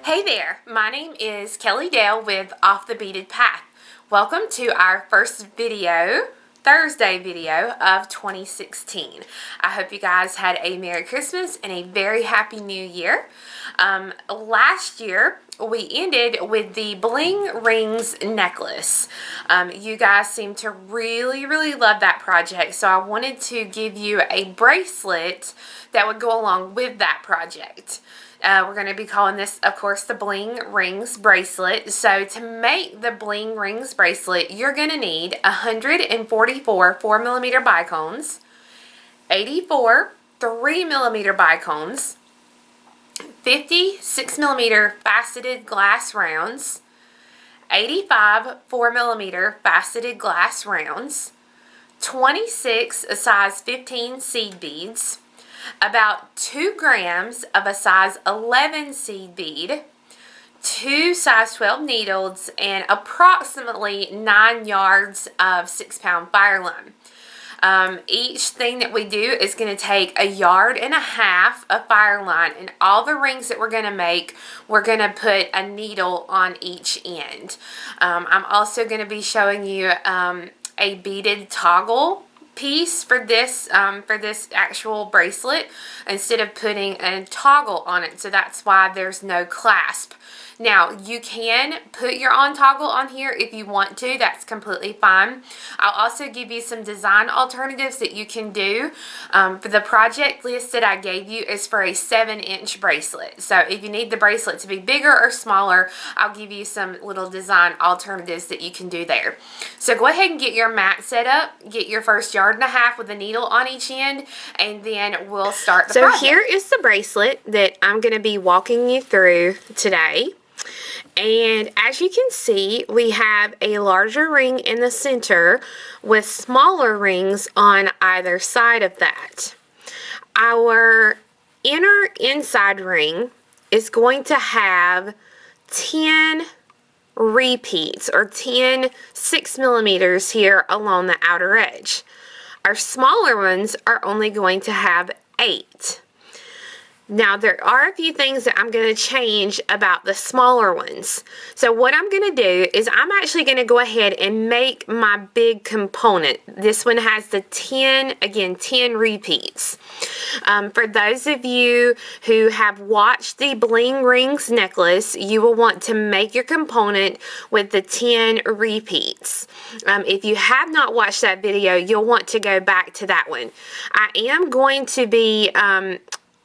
Hey there, my name is Kelly Dale with Off the Beaded Path. Welcome to our first video, Thursday video of 2016. I hope you guys had a Merry Christmas and a very Happy New Year. Last year we ended with the Bling rings necklace. You guys seem to really love that project, so I wanted to give you a bracelet that would go along with that project. We're going to be calling this, of course, the Bling Rings Bracelet. So to make the Bling Rings Bracelet, you're going to need 144 4mm Bicones, 84 3mm Bicones, 50 6mm faceted glass rounds, 85 4mm faceted glass rounds, 26 size 15 seed beads, about 2 grams of a size 11 seed bead, 2 size 12 needles, and approximately 9 yards of 6-pound fire line. Each thing that we do is going to take 1.5 yards of fire line, and all the rings that we're going to make, we're going to put a needle on each end. I'm also going to be showing you a beaded toggle piece for this actual bracelet instead of putting a toggle on it, so that's why there's no clasp. Now you can put your own toggle on here if you want to, that's completely fine. I'll also give you some design alternatives that you can do. For the project list that I gave you is for a 7-inch bracelet, so if you need the bracelet to be bigger or smaller, I'll give you some little design alternatives that you can do there. So go ahead and get your mat set up, get your first 1.5 yards with a needle on each end, and then we'll start the project. So here is the bracelet that I'm going to be walking you through today. And as you can see, we have a larger ring in the center with smaller rings on either side of that. Our inside ring is going to have 10 repeats, or 10 6mm here along the outer edge. Our smaller ones are only going to have 8. Now, there are a few things that I'm going to change about the smaller ones. So what I'm going to do is I'm actually going to go ahead and make my big component. This one has the 10 repeats. For those of you who have watched the Bling Rings necklace, you will want to make your component with the 10 repeats. If you have not watched that video, you'll want to go back to that one. I am going to be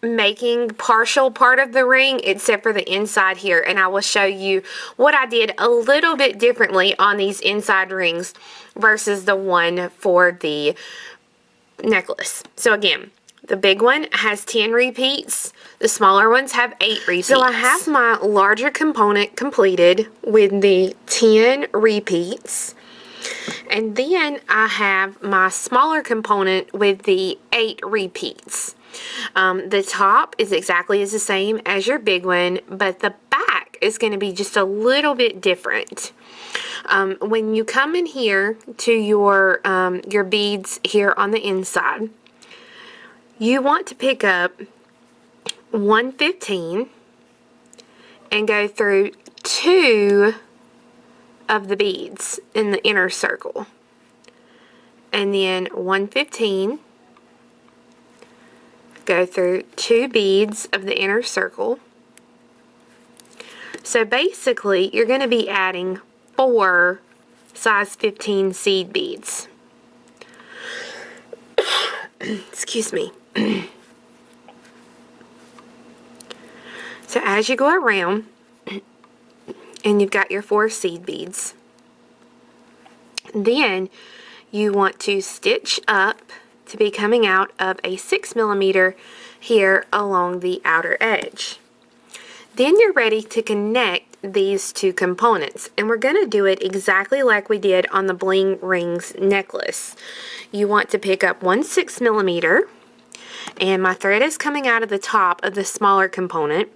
making partial part of the ring except for the inside here, and I will show you what I did a little bit differently on these inside rings versus the one for the necklace. So again, the big one has 10 repeats, the smaller ones have 8 repeats. So I have my larger component completed with the 10 repeats, and then I have my smaller component with the 8 repeats. The top is exactly the same as your big one, but the back is going to be just a little bit different. When you come in here to your beads here on the inside, you want to pick up 115 and go through 2 of the beads in the inner circle, and then 115, go through 2 beads of the inner circle. So basically you're going to be adding 4 size 15 seed beads. Excuse me. So as you go around and you've got your 4 seed beads, then you want to stitch up to be coming out of a 6mm here along the outer edge. Then you're ready to connect these 2 components, and we're going to do it exactly like we did on the Bling Rings necklace. You want to pick up 1 6mm, and my thread is coming out of the top of the smaller component,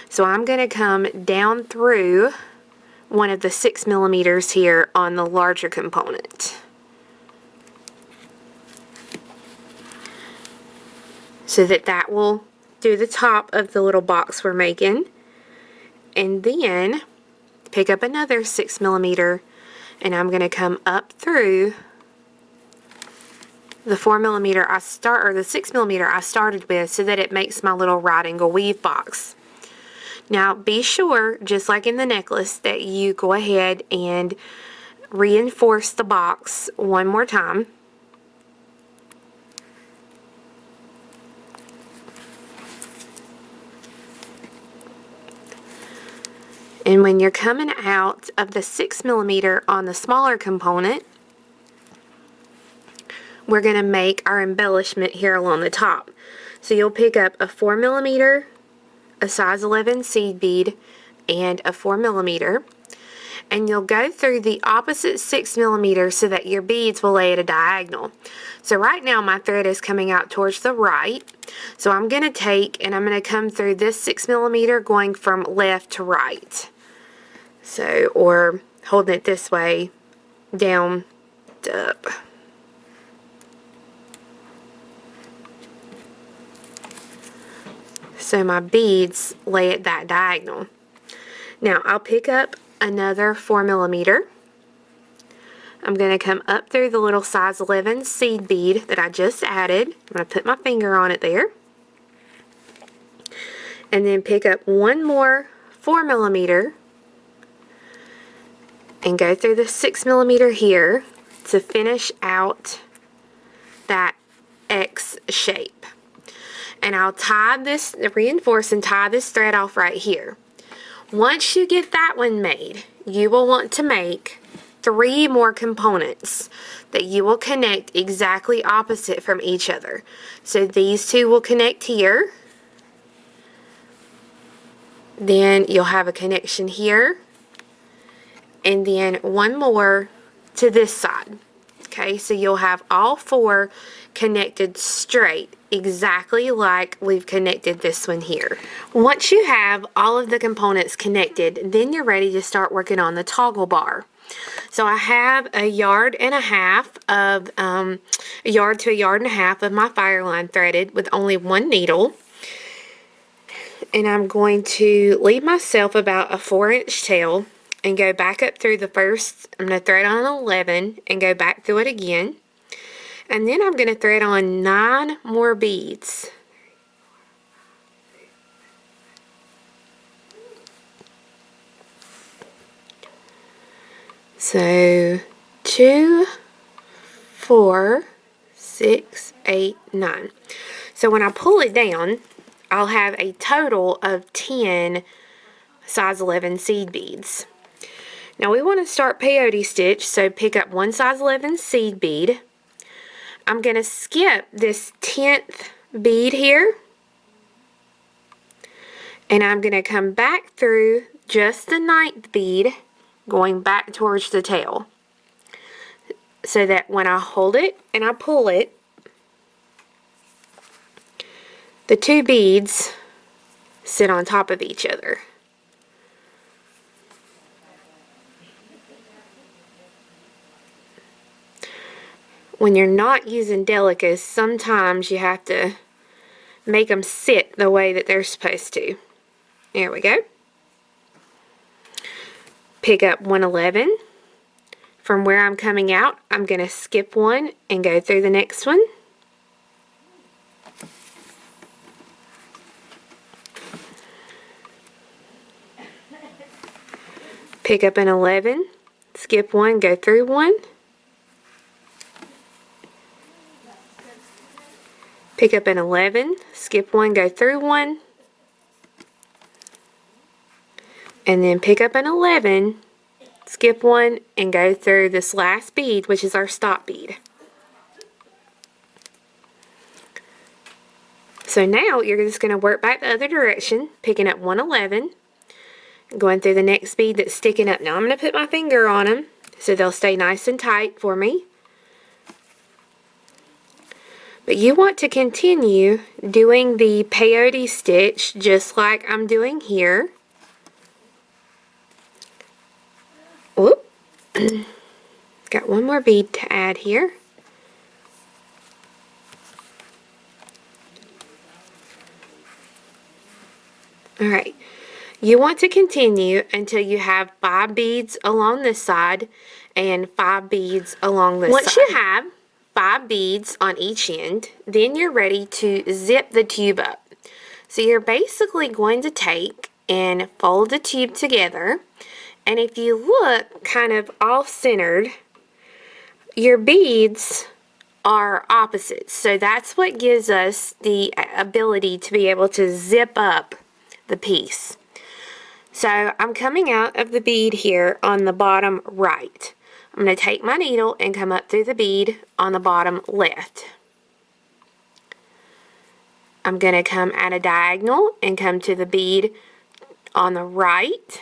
so I'm going to come down through one of the 6mm here on the larger component. So that will do the top of the little box we're making. And then pick up another 6mm, and I'm going to come up through the 4mm or the 6mm I started with, so that it makes my little right angle weave box. Now be sure, just like in the necklace, that you go ahead and reinforce the box one more time. And when you're coming out of the 6mm on the smaller component, we're going to make our embellishment here along the top. So you'll pick up a 4mm, a size 11 seed bead, and a 4mm, and you'll go through the opposite 6mm so that your beads will lay at a diagonal. So right now my thread is coming out towards the right, so I'm going to take and I'm going to come through this 6mm going from left to right. So, or holding it this way, down to up. So my beads lay at that diagonal. Now I'll pick up another 4mm. I'm going to come up through the little size 11 seed bead that I just added. I'm going to put my finger on it there. And then pick up one more 4mm and go through the 6mm here to finish out that X shape. And I'll reinforce and tie this thread off right here. Once you get that one made, you will want to make 3 more components that you will connect exactly opposite from each other. So these two will connect here. Then you'll have a connection here. And then one more to this side. Okay, so you'll have all 4 connected straight, exactly like we've connected this one here. Once you have all of the components connected, then you're ready to start working on the toggle bar. So I have a yard and a half of, a yard to a yard and a half of my fire line threaded with only 1 needle. And I'm going to leave myself about a 4-inch tail and go back up through the first. I'm going to thread on 11 and go back through it again. And then I'm going to thread on 9 more beads. So 2, 4, 6, 8, 9. So when I pull it down, I'll have a total of 10 size 11 seed beads. Now we want to start peyote stitch, so pick up one size 11 seed bead. I'm going to skip this 10th bead here, and I'm going to come back through just the 9th bead, going back towards the tail, so that when I hold it and I pull it, the 2 beads sit on top of each other. When you're not using delicas, sometimes you have to make them sit the way that they're supposed to. There we go. Pick up 111. From where I'm coming out, I'm going to skip one and go through the next one. Pick up an 11, skip one, go through one. Pick up an 11, skip one, go through one. And then pick up an 11, skip one, and go through this last bead, which is our stop bead. So now you're just going to work back the other direction, picking up 111, going through the next bead that's sticking up. Now I'm going to put my finger on them so they'll stay nice and tight for me. But you want to continue doing the peyote stitch just like I'm doing here. Whoop. Got one more bead to add here. Alright, You want to continue until you have 5 beads along this side and 5 beads along this side. Once you have 5 beads on each end, then you're ready to zip the tube up. So you're basically going to take and fold the tube together, and if you look kind of off-centered, your beads are opposites. So that's what gives us the ability to be able to zip up the piece. So I'm coming out of the bead here on the bottom right. I'm going to take my needle and come up through the bead on the bottom left. I'm going to come at a diagonal and come to the bead on the right,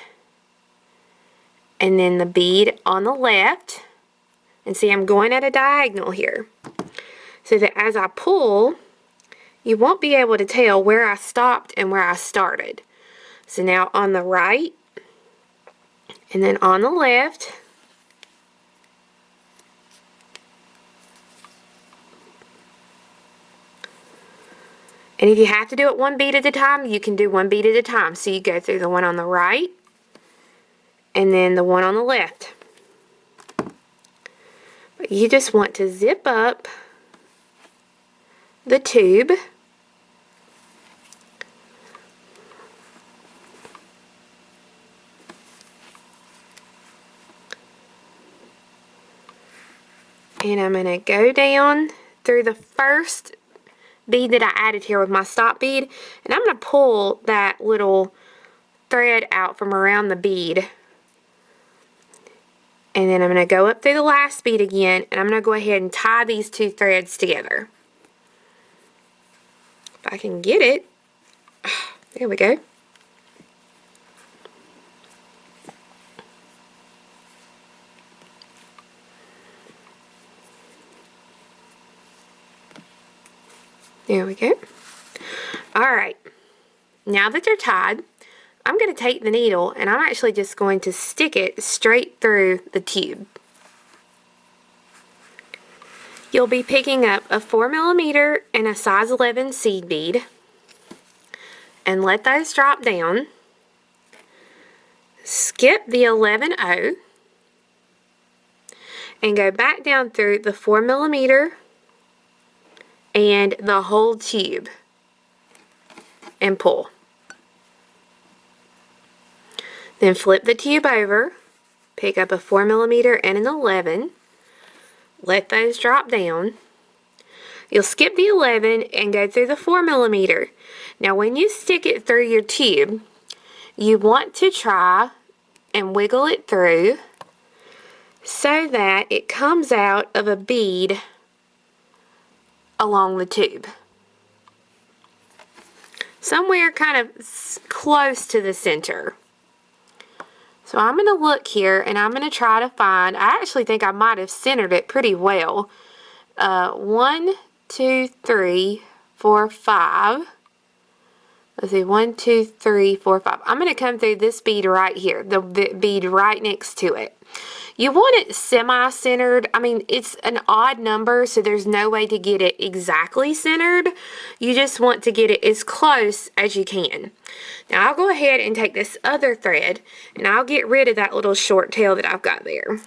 and then the bead on the left. And see, I'm going at a diagonal here, so that as I pull, you won't be able to tell where I stopped and where I started. So now on the right, and then on the left, and if you have to do it one bead at a time, you can do one bead at a time. So you go through the one on the right, and then the one on the left. But you just want to zip up the tube. And I'm going to go down through the first bead that I added here with my stop bead, and I'm going to pull that little thread out from around the bead, and then I'm going to go up through the last bead again, and I'm going to go ahead and tie these 2 threads together. If I can get it. There we go. There we go. Alright, now that they're tied, I'm going to take the needle and I'm actually just going to stick it straight through the tube. You'll be picking up a 4mm and a size 11 seed bead, and let those drop down. Skip the 11-0 and go back down through the 4mm and the whole tube and pull. Then flip the tube over, pick up a 4mm and an 11, let those drop down. You'll skip the 11 and go through the 4mm. Now when you stick it through your tube, you want to try and wiggle it through so that it comes out of a bead along the tube. Somewhere kind of close to the center. So I'm going to look here and I'm going to try to find, I actually think I might have centered it pretty well. 1, 2, 3, 4, 5. Let's see, 1, 2, 3, 4, 5. I'm going to come through this bead right here, the bead right next to it. You want it semi-centered. I mean, it's an odd number, so there's no way to get it exactly centered. You just want to get it as close as you can. Now, I'll go ahead and take this other thread, and I'll get rid of that little short tail that I've got there.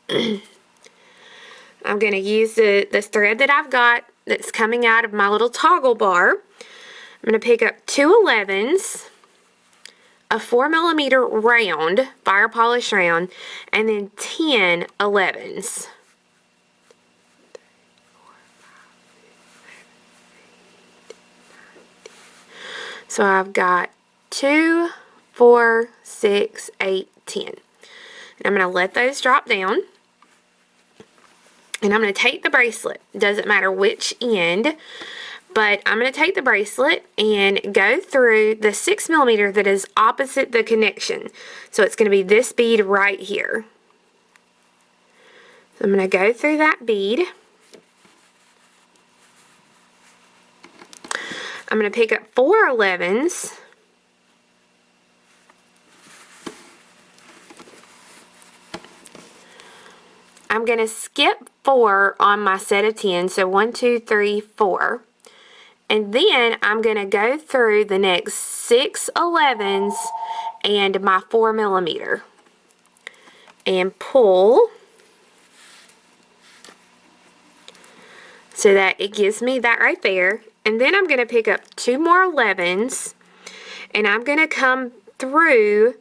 I'm going to use the thread that I've got that's coming out of my little toggle bar. I'm going to pick up 2 11s, a 4mm round, fire polish round, and then 10 11s. So I've got 2, 4, 6, 8, 10. And I'm going to let those drop down. And I'm going to take the bracelet. Doesn't matter which end. But I'm going to take the bracelet and go through the 6mm that is opposite the connection. So it's going to be this bead right here. So I'm going to go through that bead. I'm going to pick up 4 11s. I'm going to skip 4 on my set of 10. So 1, 2, 3, 4. And then I'm going to go through the next 6 11s and my 4mm and pull so that it gives me that right there. And then I'm going to pick up 2 more 11s and I'm going to come through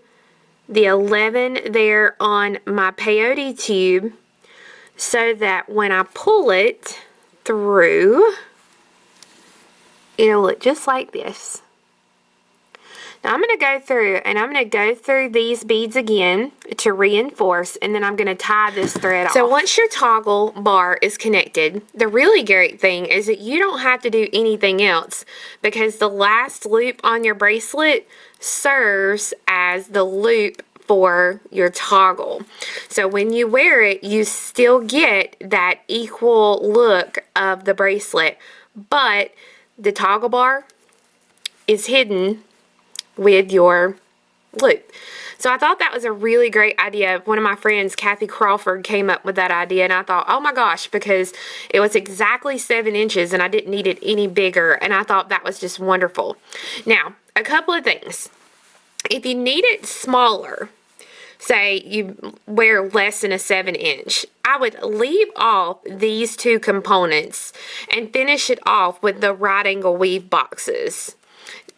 the 11 there on my peyote tube so that when I pull it through, it'll look just like this. Now I'm going to go through and I'm going to go through these beads again to reinforce, and then I'm going to tie this thread off. So once your toggle bar is connected, the really great thing is that you don't have to do anything else because the last loop on your bracelet serves as the loop for your toggle. So when you wear it, you still get that equal look of the bracelet, but the toggle bar is hidden with your loop. So I thought that was a really great idea. One of my friends, Kathy Crawford, came up with that idea, and I thought, oh my gosh, because it was exactly 7 inches and I didn't need it any bigger, and I thought that was just wonderful. Now, a couple of things. If you need it smaller, say you wear less than a 7-inch, I would leave off these 2 components and finish it off with the right angle weave boxes.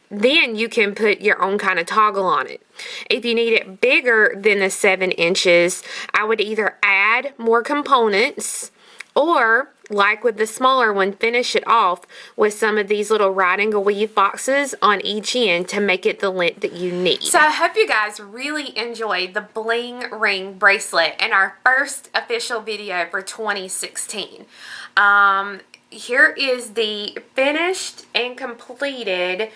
Then you can put your own kind of toggle on it. If you need it bigger than the 7 inches, I would either add more components or, like with the smaller one, finish it off with some of these little right angle weave boxes on each end to make it the length that you need. So I hope you guys really enjoyed the Bling ring bracelet and our first official video for 2016. Here is the finished and completed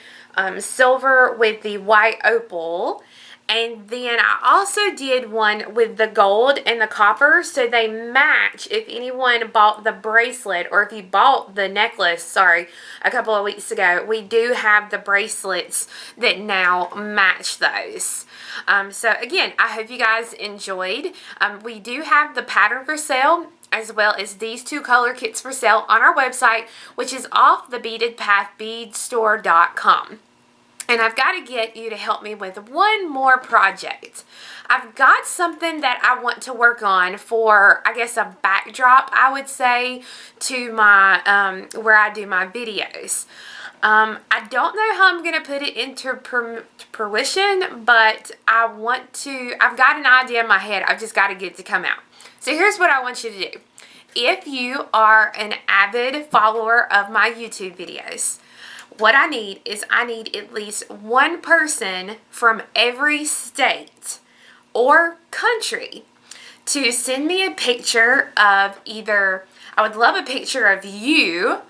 silver with the white opal, and then I also did one with the gold and the copper, so they match. If anyone bought the bracelet, or if you bought the necklace, sorry, a couple of weeks ago, we do have the bracelets that now match those. So again, I hope you guys enjoyed. We do have the pattern for sale, as well as these 2 color kits for sale on our website, which is offthebeadedpathbeadstore.com. And I've got to get you to help me with one more project. I've got something that I want to work on for, I guess, a backdrop, I would say, to my, where I do my videos. I don't know how I'm going to put it into fruition, but I've got an idea in my head. I've just got to get it to come out. So here's what I want you to do. If you are an avid follower of my YouTube videos, what I need is at least one person from every state or country to send me a picture of either, I would love a picture of you.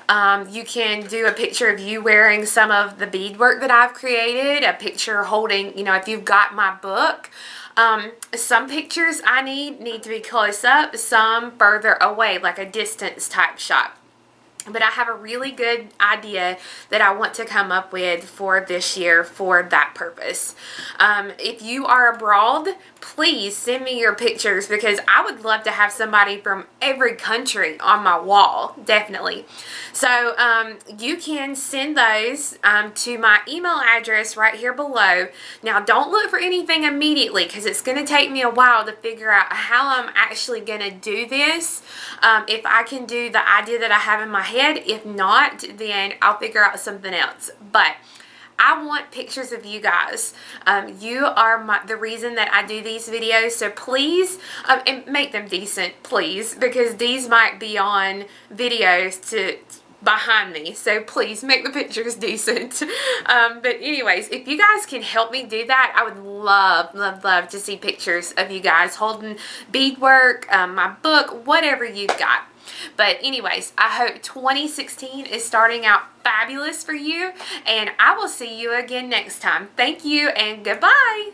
You can do a picture of you wearing some of the beadwork that I've created, a picture holding, you know, if you've got my book. Some pictures I need to be close up, some further away, like a distance type shot. But I have a really good idea that I want to come up with for this year for that purpose. If you are abroad, please send me your pictures, because I would love to have somebody from every country on my wall, definitely. So you can send those to my email address right here below. Now, don't look for anything immediately, because it's going to take me a while to figure out how I'm actually going to do this. If I can do the idea that I have in my head. If not, then I'll figure out something else. But I want pictures of you guys. You are the reason that I do these videos, so please, and make them decent, please, because these might be on videos behind me, so please make the pictures decent. But anyways, if you guys can help me do that, I would love to see pictures of you guys holding beadwork, my book, whatever you've got. But anyways, I hope 2016 is starting out fabulous for you, and I will see you again next time. Thank you and goodbye.